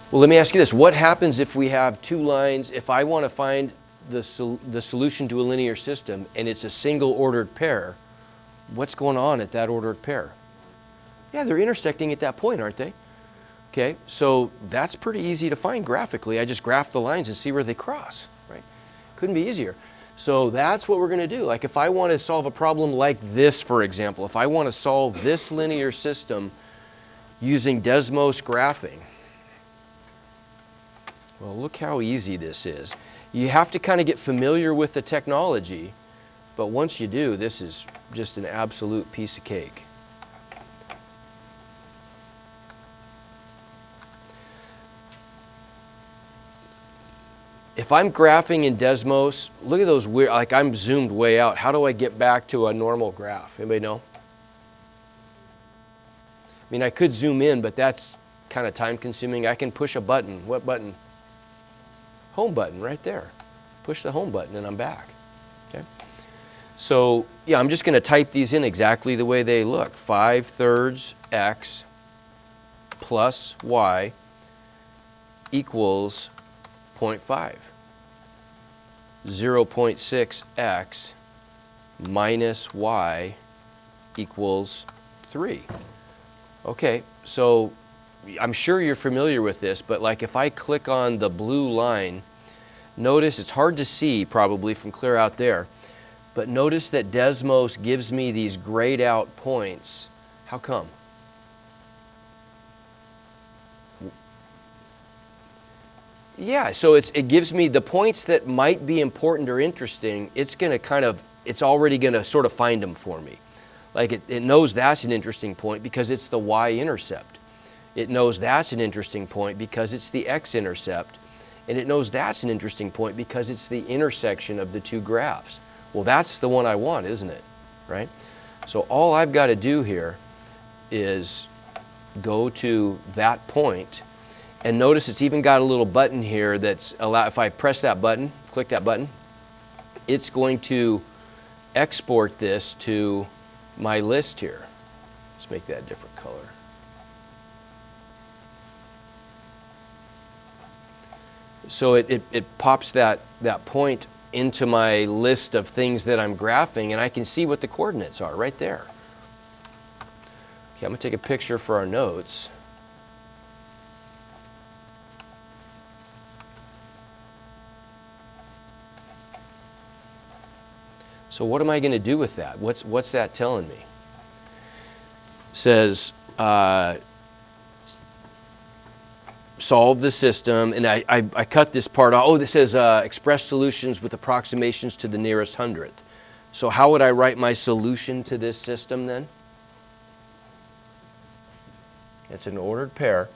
Well, let me ask you this. What happens if we have two lines, if I want to find the solution to a linear system and it's a single ordered pair, what's going on at that ordered pair? Yeah, they're intersecting at that point, aren't they? Okay, so that's pretty easy to find graphically. I just graph the lines and see where they cross, right? Couldn't be easier. So that's what we're going to do. Like if I want to solve a problem like this, for example, if I want to solve this linear system using Desmos graphing, well, look how easy this is. You have to kind of get familiar with the technology, but once you do, this is just an absolute piece of cake. If I'm graphing in Desmos, look at those weird, like I'm zoomed way out. How do I get back to a normal graph? Anybody know? I mean, I could zoom in, but that's kind of time consuming. I can push a button. What button? Home button right there. Push the home button and I'm back. Okay. So yeah, I'm just going to type these in exactly the way they look. 5/3 x plus y equals 0.5. 0.6 x minus y equals 3. Okay, so I'm sure you're familiar with this, but like if I click on the blue line, notice it's hard to see probably from clear out there, but notice that Desmos gives me these grayed out points. How come? Yeah, so it gives me the points that might be important or interesting. It's already going to sort of find them for me. Like it knows that's an interesting point because it's the y-intercept. It knows that's an interesting point because it's the x-intercept. And it knows that's an interesting point because it's the intersection of the two graphs. Well, that's the one I want, isn't it? Right? So all I've got to do here is go to that point, and notice it's even got a little button here that's if I press that button, click that button, it's going to export this to my list here. Let's make that a different color. So it pops that point into my list of things that I'm graphing, and I can see what the coordinates are right there. Okay, I'm going to take a picture for our notes. So what am I going to do with that? What's that telling me? It says solve the system, and I cut this part off. Oh, this says express solutions with approximations to the nearest hundredth. So how would I write my solution to this system then? It's an ordered pair.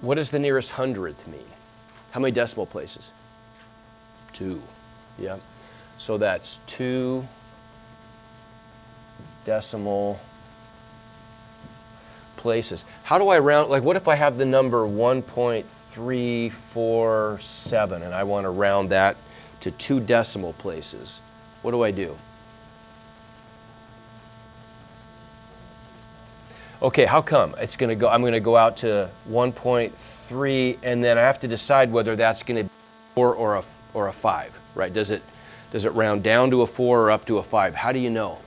What does the nearest hundredth mean? How many decimal places? 2. Yeah. So that's 2 decimal places. How do I round, like what if I have the number 1.347 and I want to round that to 2 decimal places? What do I do? Okay, how come? I'm going to go out to 1.3 and then I have to decide whether that's going to be 4 or a 5, right? Does it round down to a 4 or up to a 5? How do you know?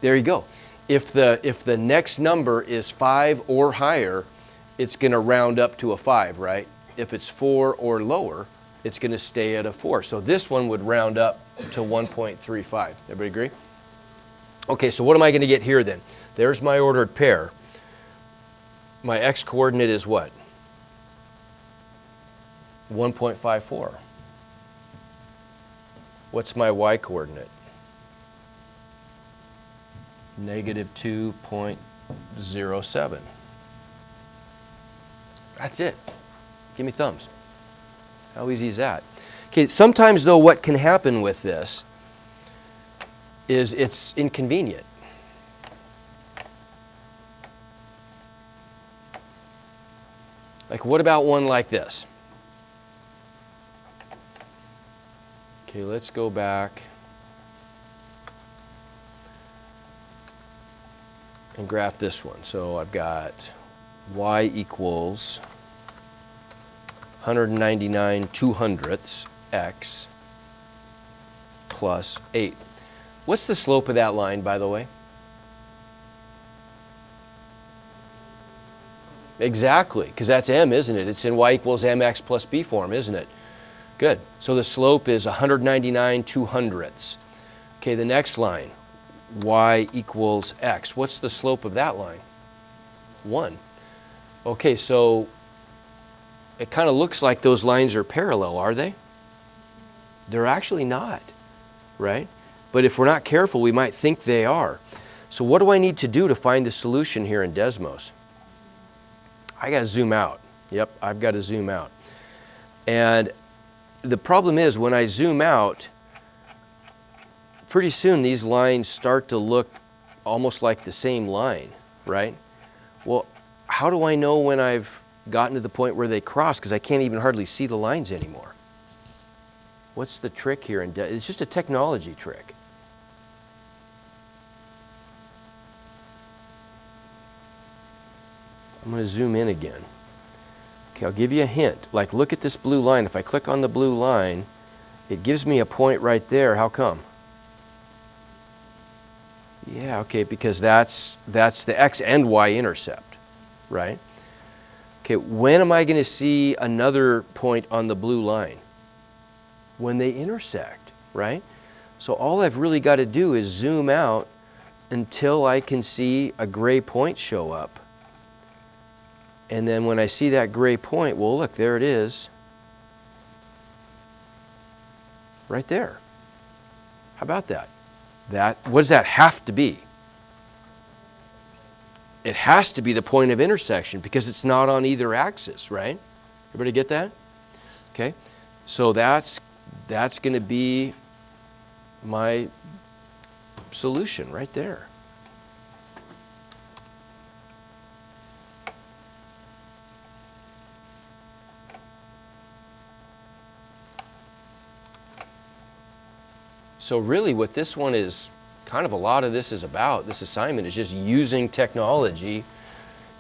There you go. If the next number is 5 or higher, it's going to round up to a 5, right? If it's 4 or lower, it's going to stay at a 4. So this one would round up to 1.35. Everybody agree? Okay, so what am I going to get here then? There's my ordered pair. My x-coordinate is what? 1.54. What's my y-coordinate? -2.07. That's it. Give me thumbs. How easy is that? Okay, sometimes though what can happen with this is it's inconvenient. Like what about one like this? Okay, let's go back and graph this one. So I've got y equals 199 200ths x plus 8. What's the slope of that line, by the way? Exactly, because that's m, isn't it? It's in y equals mx plus b form, isn't it? Good. So the slope is 199 200ths. Okay, the next line, y equals x. What's the slope of that line? 1. Okay, so it kind of looks like those lines are parallel, are they? They're actually not, right? But if we're not careful, we might think they are. So what do I need to do to find the solution here in Desmos? I got to zoom out. Yep, I've got to zoom out. And the problem is when I zoom out, pretty soon these lines start to look almost like the same line, right? Well, how do I know when I've gotten to the point where they cross? Because I can't even hardly see the lines anymore. What's the trick here? It's just a technology trick. I'm going to zoom in again. Okay, I'll give you a hint. Like, look at this blue line. If I click on the blue line, it gives me a point right there. How come? Yeah, okay, because that's the x and y intercept, right? Okay, when am I going to see another point on the blue line? When they intersect, right? So all I've really got to do is zoom out until I can see a gray point show up. And then when I see that gray point, well, look, there it is. Right there. How about that? What does that have to be? It has to be the point of intersection because it's not on either axis, right? Everybody get that? Okay. So that's going to be my solution right there. So really what this one is, kind of a lot of this is about, this assignment is just using technology,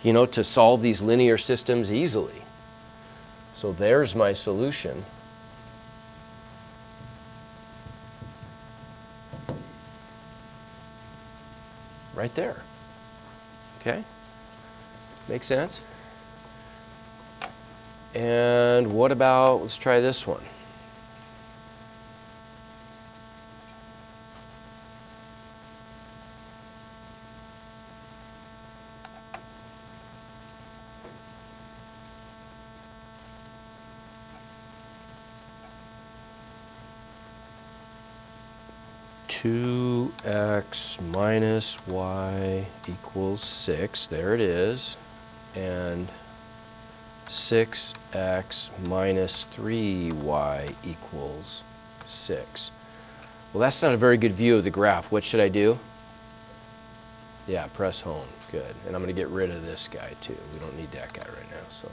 you know, to solve these linear systems easily. So there's my solution. Right there. Okay? Make sense? And what about, let's try this one. Two x minus y equals 6. There it is. And 6x minus 3y equals 6. Well, that's not a very good view of the graph. What should I do? Yeah, press home. Good. And I'm going to get rid of this guy too. We don't need that guy right now. So,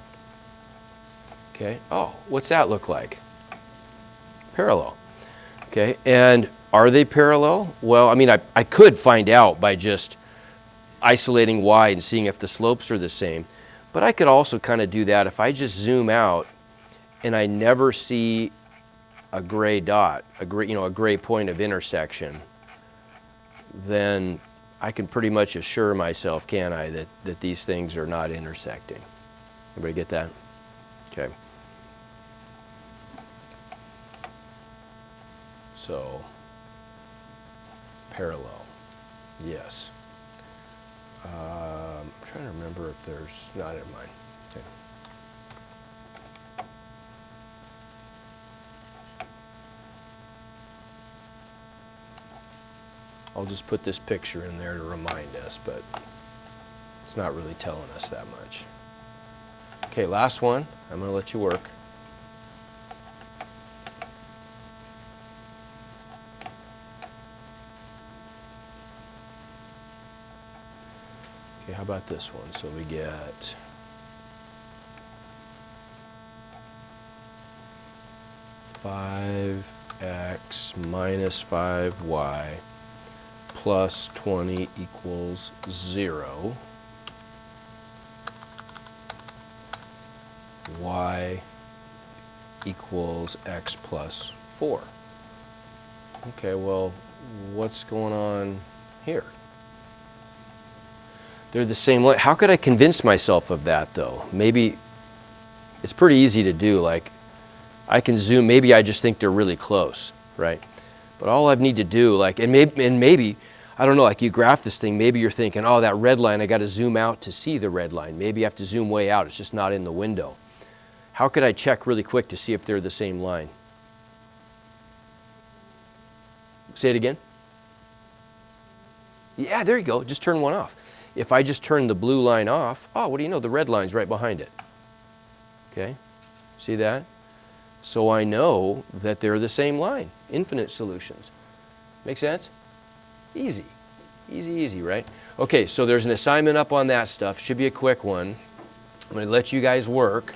okay. Oh, what's that look like? Parallel. Okay. And are they parallel? Well, I mean, I could find out by just isolating y and seeing if the slopes are the same. But I could also kind of do that if I just zoom out and I never see a gray dot, a gray point of intersection, then I can pretty much assure myself, can I, that these things are not intersecting. Everybody get that? Okay. So, parallel, yes. I'm trying to remember if there's, not in mine. Okay. I'll just put this picture in there to remind us, but it's not really telling us that much. Okay, last one. I'm going to let you work. Okay, how about this one? So we get x minus 5y plus 20 equals 0. y equals x plus 4. Okay, well, what's going on here? They're the same way. How could I convince myself of that, though? Maybe it's pretty easy to do. Like, I can zoom. Maybe I just think they're really close, right? But all I need to do, like, and maybe, I don't know, like you graph this thing, maybe you're thinking, oh, that red line, I got to zoom out to see the red line. Maybe you have to zoom way out. It's just not in the window. How could I check really quick to see if they're the same line? Say it again. Yeah, there you go. Just turn one off. If I just turn the blue line off, oh, what do you know? The red line's right behind it. Okay, see that? So I know that they're the same line. Infinite solutions. Make sense? Easy. Easy, easy, right? Okay, so there's an assignment up on that stuff. Should be a quick one. I'm going to let you guys work.